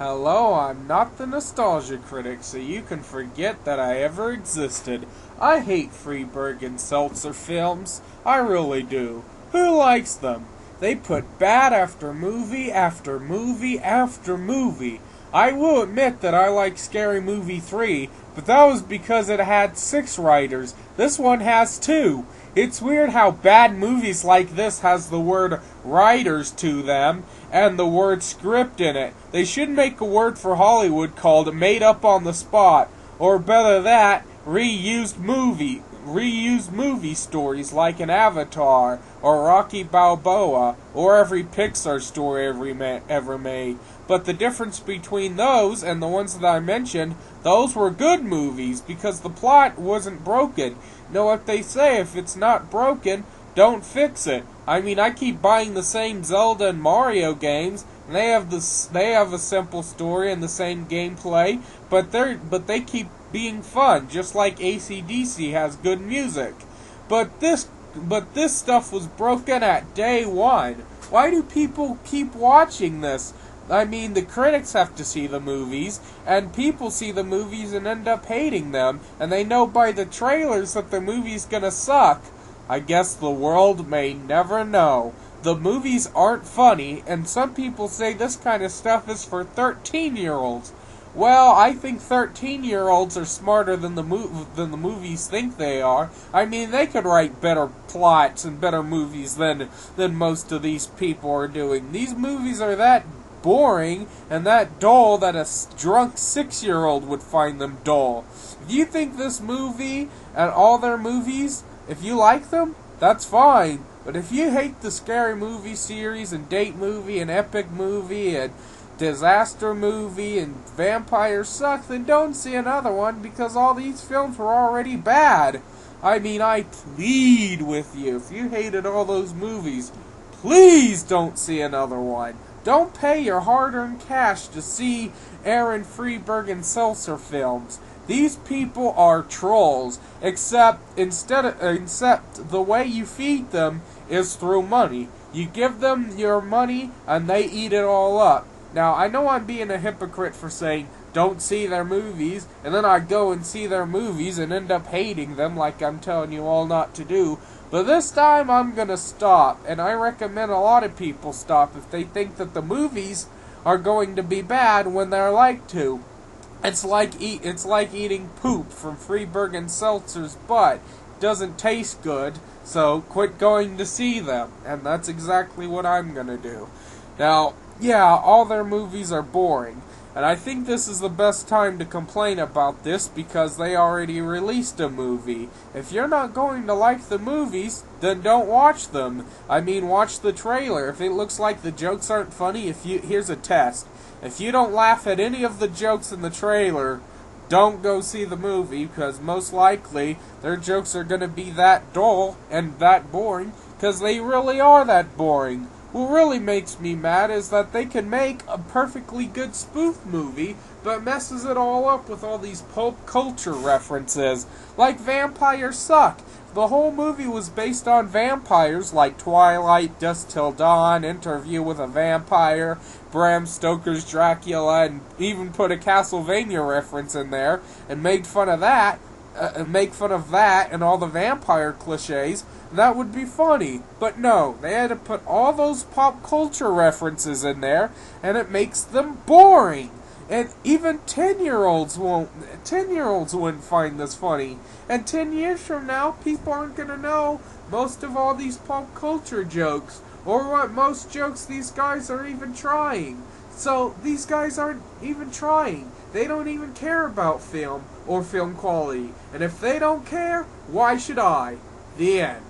Hello, I'm not the nostalgia critic, so you can forget that I ever existed. I hate Friedberg and Seltzer films. I really do. Who likes them? They put bad after movie after movie after movie. I will admit that I like Scary Movie 3, but that was because it had 6 writers. This one has 2. It's weird how bad movies like this has the word writers to them and the word script in it. They should make a word for Hollywood called made up on the spot, or better that, reused movie stories like an Avatar or Rocky Balboa or every Pixar story ever made. But the difference between those and the ones that I mentioned, those were good movies because the plot wasn't broken. You know what they say, if it's not broken, don't fix it. I mean, I keep buying the same Zelda and Mario games, and they have a simple story and the same gameplay, but they keep being fun, just like AC/DC has good music. But this stuff was broken at day one. Why do people keep watching this? I mean, the critics have to see the movies, and people see the movies and end up hating them, and they know by the trailers that the movie's gonna suck. I guess the world may never know. The movies aren't funny, and some people say this kind of stuff is for 13-year-olds. Well, I think 13-year-olds are smarter than the movies think they are. I mean, they could write better plots and better movies than most of these people are doing. These movies are that boring and that dull that a drunk 6-year-old would find them dull. If you think this movie and all their movies, if you like them, that's fine. But if you hate the Scary Movie series and Date Movie and Epic Movie and Disaster Movie and Vampires Suck, then don't see another one because all these films were already bad. I mean, I plead with you, if you hated all those movies, please don't see another one. Don't pay your hard-earned cash to see Aaron Friedberg and Seltzer films. These people are trolls, except the way you feed them is through money. You give them your money and they eat it all up. Now, I know I'm being a hypocrite for saying don't see their movies, and then I go and see their movies and end up hating them like I'm telling you all not to do. But this time I'm gonna stop, and I recommend a lot of people stop if they think that the movies are going to be bad when they're like to. It's like eating poop from Friedberg and Seltzer's butt. It doesn't taste good, so quit going to see them. And that's exactly what I'm gonna do. Now, yeah, all their movies are boring. And I think this is the best time to complain about this because they already released a movie. If you're not going to like the movies, then don't watch them. I mean, watch the trailer. If it looks like the jokes aren't funny, here's a test. If you don't laugh at any of the jokes in the trailer, don't go see the movie because most likely their jokes are going to be that dull and that boring because they really are that boring. What really makes me mad is that they can make a perfectly good spoof movie, but messes it all up with all these pulp culture references, like Vampires Suck. The whole movie was based on vampires like Twilight, Dusk Till Dawn, Interview with a Vampire, Bram Stoker's Dracula, and even put a Castlevania reference in there, and made fun of that, and all the vampire cliches. That would be funny. But no, they had to put all those pop culture references in there, and it makes them boring. And even 10-year-olds wouldn't find this funny. And 10 years from now, people aren't going to know most of all these pop culture jokes, or what most jokes these guys are even trying. So, these guys aren't even trying. They don't even care about film or film quality. And if they don't care, why should I? The end.